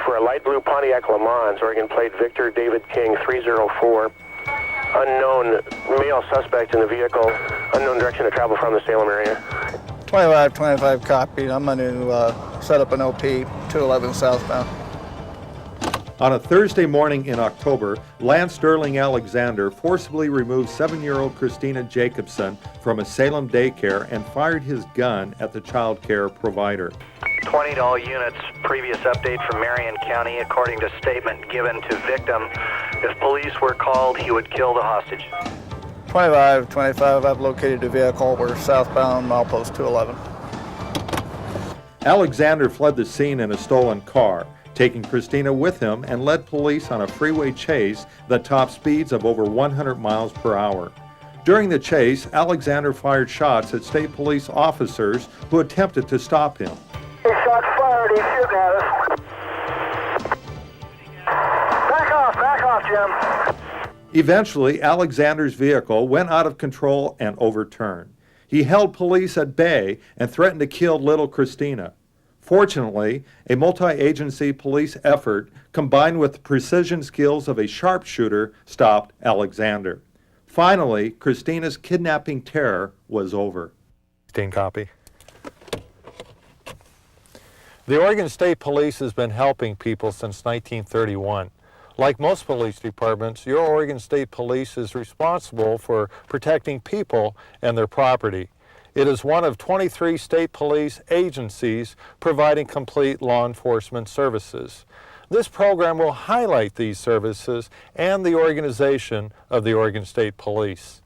for a light blue Pontiac Le Mans, Oregon plate Victor David King 304. Unknown male suspect in the vehicle, unknown direction of travel from the Salem area. 25 copied. I'm going to set up an OP 211 southbound. On a Thursday morning in October, Lance Sterling Alexander forcibly removed 7-year-old Christina Jacobson from a Salem daycare and fired his gun at the child care provider. 20 to all units. Previous update from Marion County. According to statement given to victim, if police were called, he would kill the hostage. 25, I've located the vehicle. We're southbound, milepost 211. Alexander fled the scene in a stolen car, taking Christina with him, and led police on a freeway chase that topped speeds of over 100 miles per hour. During the chase, Alexander fired shots at state police officers who attempted to stop him. Shots fired, he's shooting at us. Back off, Jim. Eventually, Alexander's vehicle went out of control and overturned. He held police at bay and threatened to kill little Christina. Fortunately, a multi-agency police effort combined with the precision skills of a sharpshooter stopped Alexander. Finally, Christina's kidnapping terror was over. 16 copy. The Oregon State Police has been helping people since 1931. Like most police departments, your Oregon State Police is responsible for protecting people and their property. It is one of 23 state police agencies providing complete law enforcement services. This program will highlight these services and the organization of the Oregon State Police.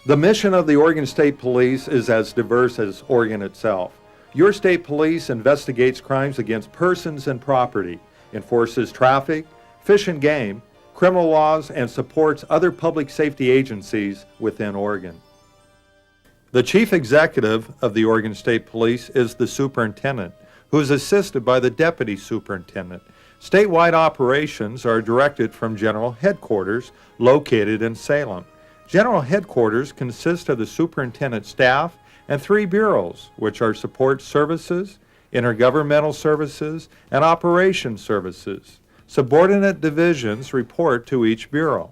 The mission of the Oregon State Police is as diverse as Oregon itself. Your state police investigates crimes against persons and property, enforces traffic, fish and game, criminal laws, and supports other public safety agencies within Oregon. The chief executive of the Oregon State Police is the superintendent, who is assisted by the deputy superintendent. Statewide operations are directed from General Headquarters, located in Salem. General Headquarters consist of the superintendent's staff and 3 bureaus, which are support services, intergovernmental services, and operations services. Subordinate divisions report to each bureau.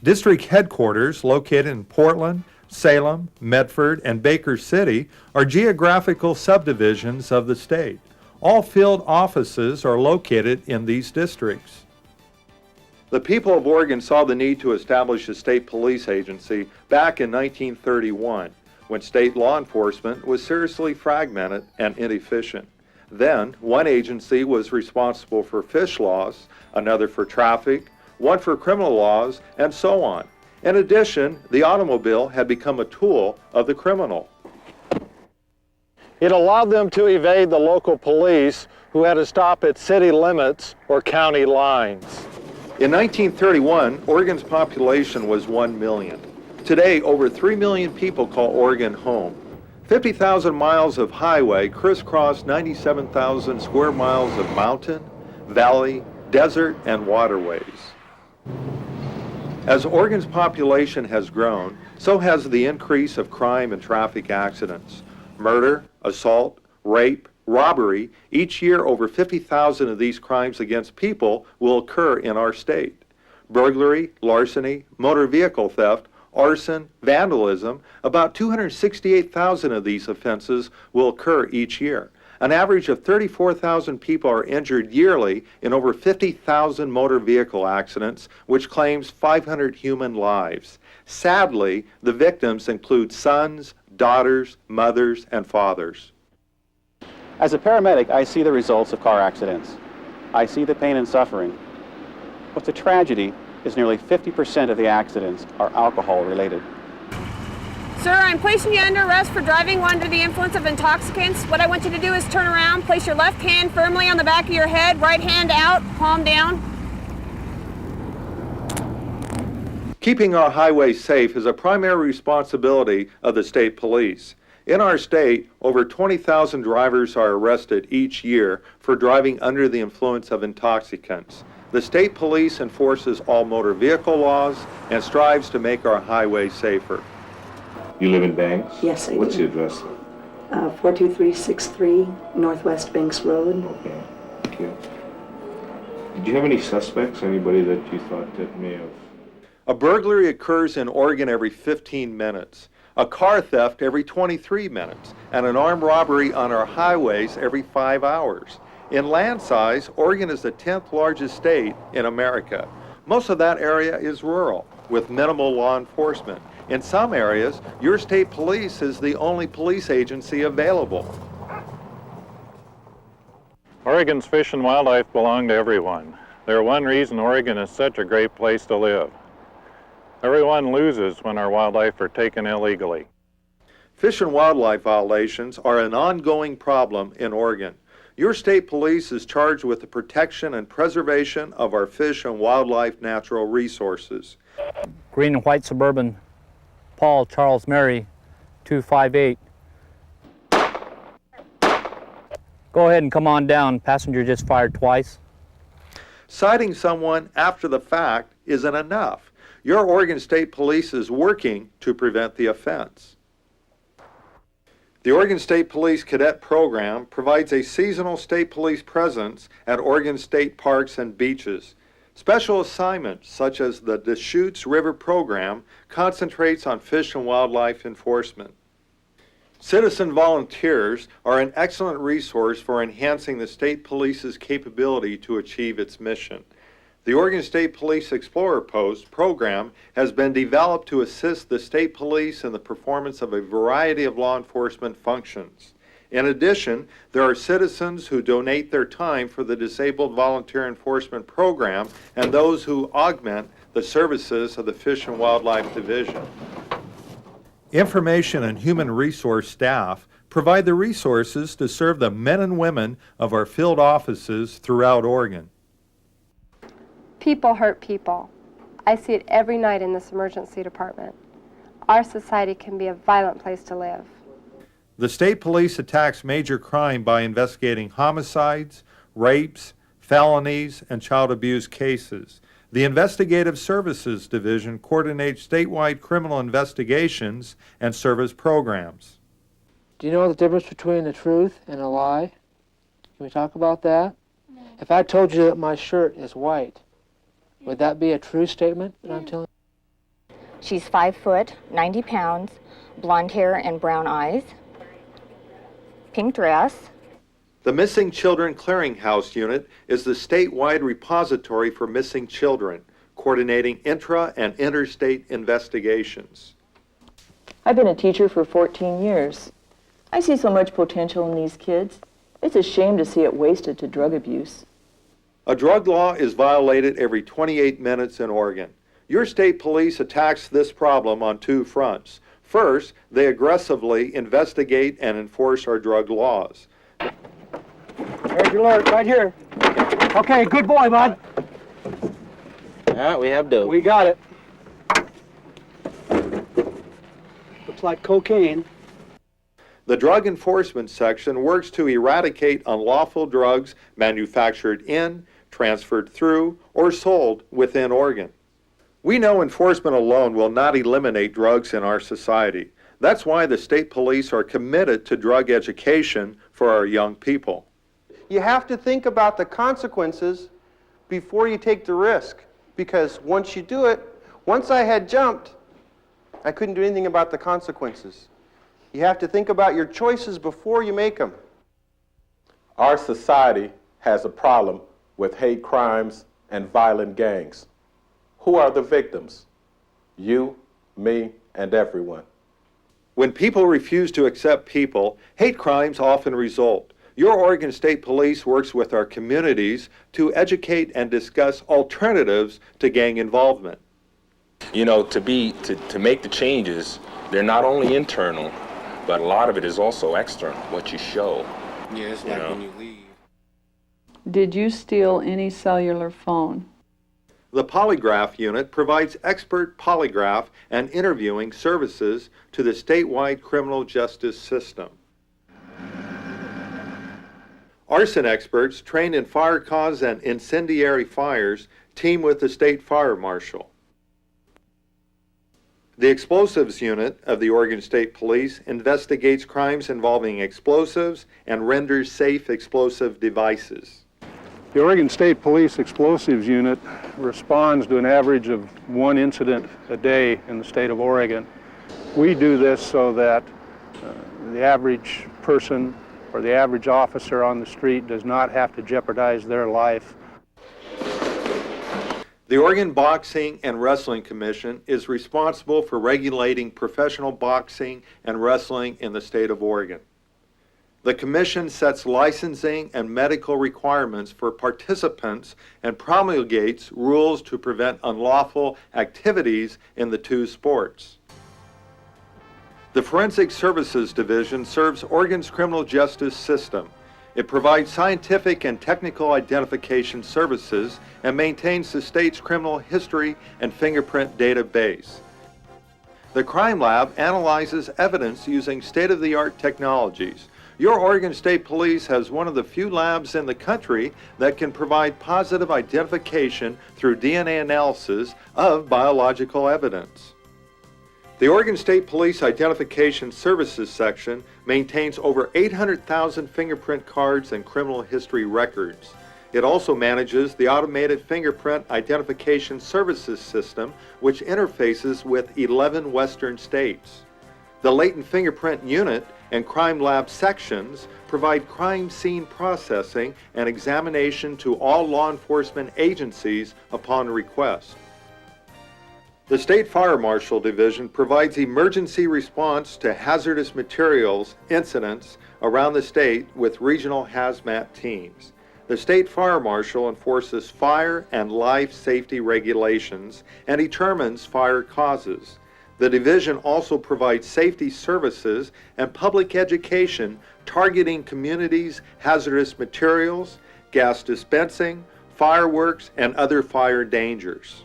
District headquarters, located in Portland, Salem, Medford, and Baker City, are geographical subdivisions of the state. All field offices are located in these districts. The people of Oregon saw the need to establish a state police agency back in 1931, when state law enforcement was seriously fragmented and inefficient. Then, one agency was responsible for fish laws, another for traffic, one for criminal laws, and so on. In addition, the automobile had become a tool of the criminal. It allowed them to evade the local police, who had to stop at city limits or county lines. In 1931, Oregon's population was 1 million. Today, over 3 million people call Oregon home. 50,000 miles of highway crisscross 97,000 square miles of mountain, valley, desert, and waterways. As Oregon's population has grown, so has the increase of crime and traffic accidents. Murder, assault, rape, robbery, each year over 50,000 of these crimes against people will occur in our state. Burglary, larceny, motor vehicle theft, arson, vandalism, about 268,000 of these offenses will occur each year. An average of 34,000 people are injured yearly in over 50,000 motor vehicle accidents, which claims 500 human lives. Sadly, the victims include sons, daughters, mothers, and fathers. As a paramedic, I see the results of car accidents. I see the pain and suffering. What's a tragedy is nearly 50% of the accidents are alcohol related. Sir, I'm placing you under arrest for driving while under the influence of intoxicants. What I want you to do is turn around, place your left hand firmly on the back of your head, right hand out, palm down. Keeping our highways safe is a primary responsibility of the state police. In our state, over 20,000 drivers are arrested each year for driving under the influence of intoxicants. The state police enforces all motor vehicle laws and strives to make our highways safer. You live in Banks? Yes, I do. What's your address? 42363 Northwest Banks Road. Okay, thank you. Did you have any suspects, anybody that you thought that may have... A burglary occurs in Oregon every 15 minutes, a car theft every 23 minutes, and an armed robbery on our highways every 5 hours. In land size, Oregon is the 10th largest state in America. Most of that area is rural, with minimal law enforcement. In some areas, your state police is the only police agency available. Oregon's fish and wildlife belong to everyone. They're one reason Oregon is such a great place to live. Everyone loses when our wildlife are taken illegally. Fish and wildlife violations are an ongoing problem in Oregon. Your state police is charged with the protection and preservation of our fish and wildlife natural resources. Green and white Suburban, Paul Charles Mary, 258. Go ahead and come on down. Passenger just fired twice. Citing someone after the fact isn't enough. Your Oregon State Police is working to prevent the offense. The Oregon State Police Cadet Program provides a seasonal state police presence at Oregon State parks and beaches. Special assignments, such as the Deschutes River Program, concentrates on fish and wildlife enforcement. Citizen volunteers are an excellent resource for enhancing the state police's capability to achieve its mission. The Oregon State Police Explorer Post program has been developed to assist the state police in the performance of a variety of law enforcement functions. In addition, there are citizens who donate their time for the Disabled Volunteer Enforcement Program and those who augment the services of the Fish and Wildlife Division. Information and human resource staff provide the resources to serve the men and women of our field offices throughout Oregon. People hurt people. I see it every night in this emergency department. Our society can be a violent place to live. The state police attacks major crime by investigating homicides, rapes, felonies, and child abuse cases. The Investigative Services Division coordinates statewide criminal investigations and service programs. Do you know the difference between a truth and a lie? Can we talk about that? No. If I told you that my shirt is white, would that be a true statement that I'm telling you? She's 5 foot, 90 pounds, blonde hair and brown eyes, pink dress. The Missing Children Clearinghouse Unit is the statewide repository for missing children, coordinating intra- and interstate investigations. I've been a teacher for 14 years. I see so much potential in these kids. It's a shame to see it wasted to drug abuse. A drug law is violated every 28 minutes in Oregon. Your state police attacks this problem on two fronts. First, they aggressively investigate and enforce our drug laws. There's your alert, right here. Okay, good boy, bud. All right, we have dope. We got it. Looks like cocaine. The Drug Enforcement Section works to eradicate unlawful drugs manufactured in, transferred through, or sold within Oregon. We know enforcement alone will not eliminate drugs in our society. That's why the state police are committed to drug education for our young people. You have to think about the consequences before you take the risk, because once you do it, once I had jumped, I couldn't do anything about the consequences. You have to think about your choices before you make them. Our society has a problem with hate crimes and violent gangs. Who are the victims? You, me, and everyone. When people refuse to accept people, hate crimes often result. Your Oregon State Police works with our communities to educate and discuss alternatives to gang involvement. You know, to make the changes they're not only internal, but a lot of it is also external, what you show. Yeah, it's like when you leave. Did you steal any cellular phone? The polygraph unit provides expert polygraph and interviewing services to the statewide criminal justice system. Arson experts trained in fire cause and incendiary fires team with the state fire marshal. The explosives unit of the Oregon State Police investigates crimes involving explosives and renders safe explosive devices. The Oregon State Police Explosives Unit responds to an average of 1 incident a day in the state of Oregon. We do this so that the average person or the average officer on the street does not have to jeopardize their life. The Oregon Boxing and Wrestling Commission is responsible for regulating professional boxing and wrestling in the state of Oregon. The Commission sets licensing and medical requirements for participants and promulgates rules to prevent unlawful activities in the two sports. The Forensic Services Division serves Oregon's criminal justice system. It provides scientific and technical identification services and maintains the state's criminal history and fingerprint database. The Crime Lab analyzes evidence using state-of-the-art technologies. Your Oregon State Police has one of the few labs in the country that can provide positive identification through DNA analysis of biological evidence. The Oregon State Police Identification Services section maintains over 800,000 fingerprint cards and criminal history records. It also manages the Automated Fingerprint Identification Services system, which interfaces with 11 western states. The Latent Fingerprint Unit and Crime Lab sections provide crime scene processing and examination to all law enforcement agencies upon request. The State Fire Marshal Division provides emergency response to hazardous materials incidents around the state with regional hazmat teams. The State Fire Marshal enforces fire and life safety regulations and determines fire causes. The division also provides safety services and public education targeting communities' hazardous materials, gas dispensing, fireworks, and other fire dangers.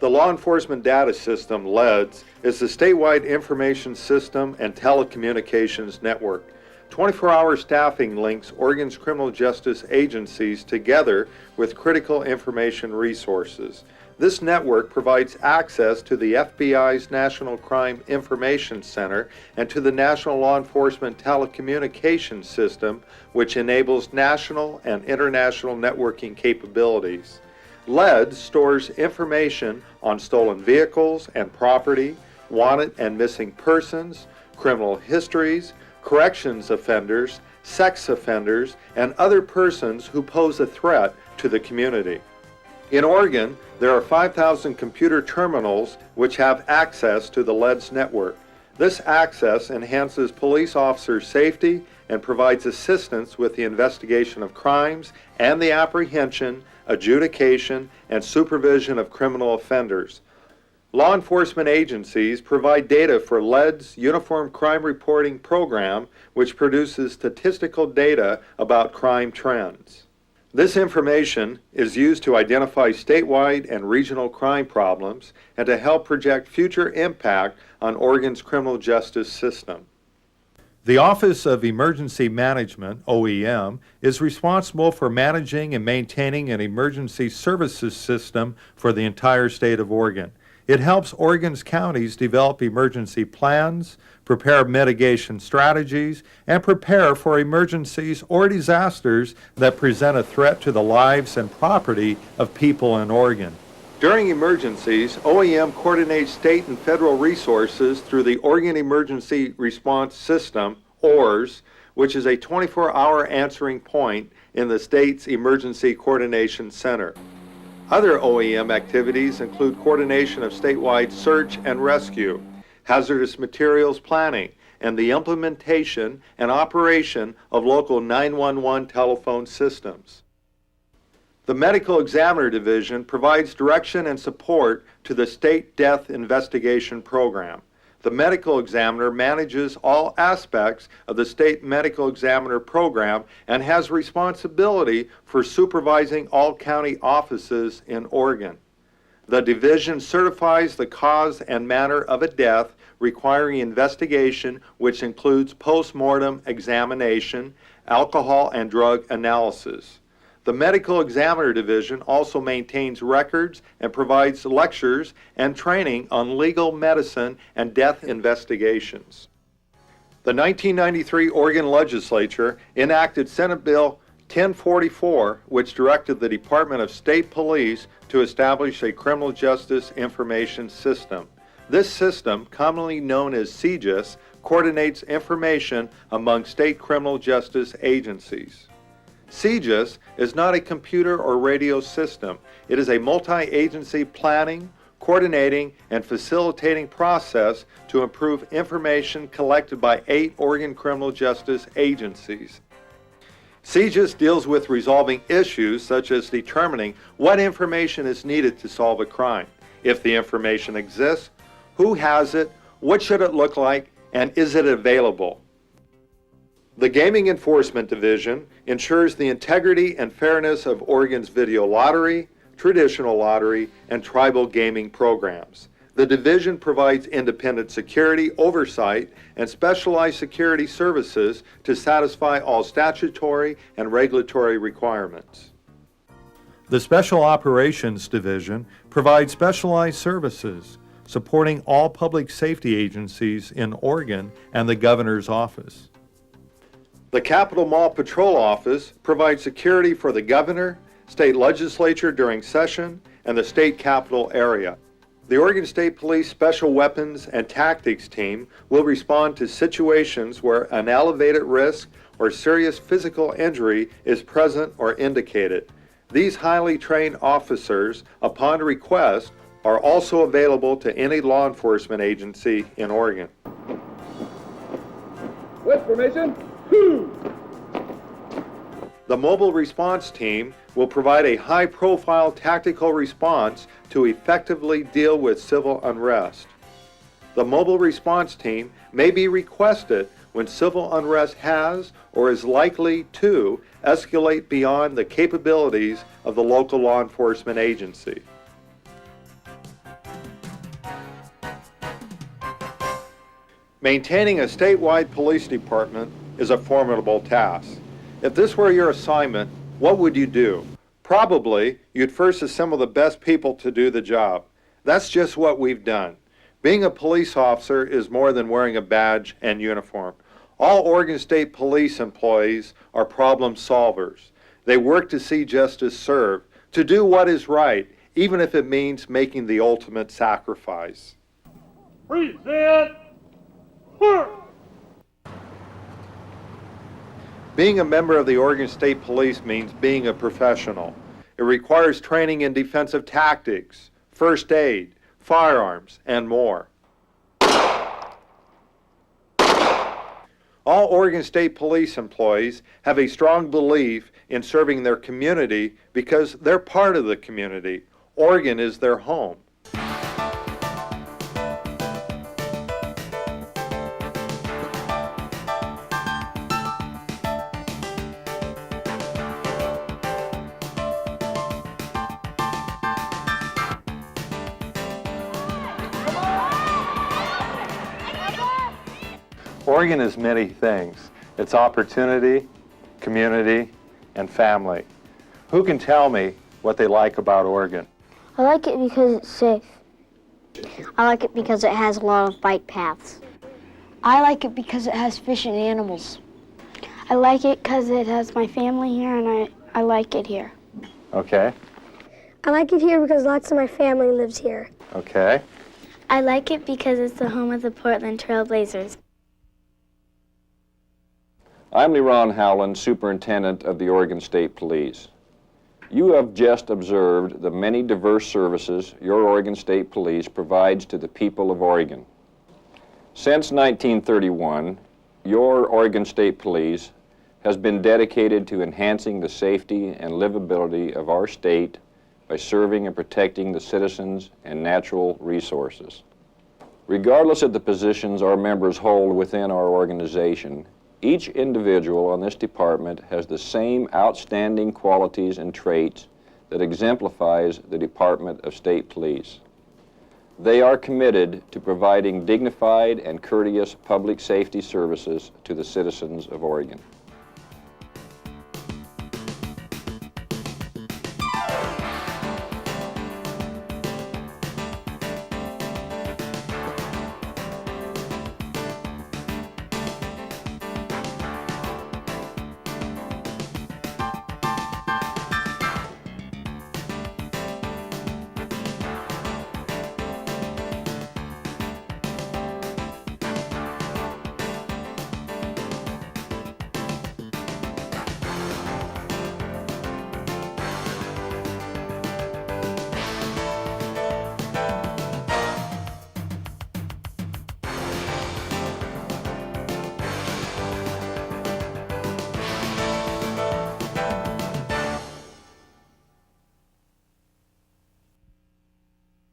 The Law Enforcement Data System, LEDS, is the statewide information system and telecommunications network. 24-hour staffing links Oregon's criminal justice agencies together with critical information resources. This network provides access to the FBI's National Crime Information Center and to the National Law Enforcement Telecommunications System, which enables national and international networking capabilities. LEDS stores information on stolen vehicles and property, wanted and missing persons, criminal histories, corrections offenders, sex offenders, and other persons who pose a threat to the community. In Oregon, there are 5,000 computer terminals which have access to the LEDS network. This access enhances police officers' safety and provides assistance with the investigation of crimes and the apprehension, adjudication, and supervision of criminal offenders. Law enforcement agencies provide data for LED's Uniform Crime Reporting Program, which produces statistical data about crime trends. This information is used to identify statewide and regional crime problems and to help project future impact on Oregon's criminal justice system. The Office of Emergency Management, OEM, is responsible for managing and maintaining an emergency services system for the entire state of Oregon. It helps Oregon's counties develop emergency plans, prepare mitigation strategies, and prepare for emergencies or disasters that present a threat to the lives and property of people in Oregon. During emergencies, OEM coordinates state and federal resources through the Oregon Emergency Response System, ORS, which is a 24-hour answering point in the state's Emergency Coordination Center. Other OEM activities include coordination of statewide search and rescue, hazardous materials planning, and the implementation and operation of local 911 telephone systems. The Medical Examiner Division provides direction and support to the State Death Investigation Program. The medical examiner manages all aspects of the state medical examiner program and has responsibility for supervising all county offices in Oregon. The division certifies the cause and manner of a death requiring investigation, which includes post-mortem examination, alcohol and drug analysis. The Medical Examiner Division also maintains records and provides lectures and training on legal medicine and death investigations. The 1993 Oregon Legislature enacted Senate Bill 1044, which directed the Department of State Police to establish a criminal justice information system. This system, commonly known as CJIS, coordinates information among state criminal justice agencies. CJIS is not a computer or radio system. It is a multi-agency planning, coordinating, and facilitating process to improve information collected by 8 Oregon criminal justice agencies. CJIS deals with resolving issues such as determining what information is needed to solve a crime, if the information exists, who has it, what should it look like, and is it available. The Gaming Enforcement Division ensures the integrity and fairness of Oregon's video lottery, traditional lottery, and tribal gaming programs. The division provides independent security oversight and specialized security services to satisfy all statutory and regulatory requirements. The Special Operations Division provides specialized services supporting all public safety agencies in Oregon and the Governor's Office. The Capitol Mall Patrol Office provides security for the Governor, state legislature during session, and the state capitol area. The Oregon State Police Special Weapons and Tactics Team will respond to situations where an elevated risk or serious physical injury is present or indicated. These highly trained officers, upon request, are also available to any law enforcement agency in Oregon. With permission. The Mobile Response Team will provide a high-profile tactical response to effectively deal with civil unrest. The Mobile Response Team may be requested when civil unrest has or is likely to escalate beyond the capabilities of the local law enforcement agency. Maintaining a statewide police department is a formidable task. If this were your assignment, what would you do? Probably, you'd first assemble the best people to do the job. That's just what we've done. Being a police officer is more than wearing a badge and uniform. All Oregon State Police employees are problem solvers. They work to see justice served, to do what is right, even if it means making the ultimate sacrifice. Present. Being a member of the Oregon State Police means being a professional. It requires training in defensive tactics, first aid, firearms, and more. All Oregon State Police employees have a strong belief in serving their community because they're part of the community. Oregon is their home. Oregon is many things. It's opportunity, community, and family. Who can tell me what they like about Oregon? I like it because it's safe. I like it because it has a lot of bike paths. I like it because it has fish and animals. I like it because it has my family here and I like it here. Okay. I like it here because lots of my family lives here. Okay. I like it because it's the home of the Portland Trail Blazers. I'm Leron Howland, Superintendent of the Oregon State Police. You have just observed the many diverse services your Oregon State Police provides to the people of Oregon. Since 1931, your Oregon State Police has been dedicated to enhancing the safety and livability of our state by serving and protecting the citizens and natural resources. Regardless of the positions our members hold within our organization, each individual on this department has the same outstanding qualities and traits that exemplifies the Department of State Police. They are committed to providing dignified and courteous public safety services to the citizens of Oregon.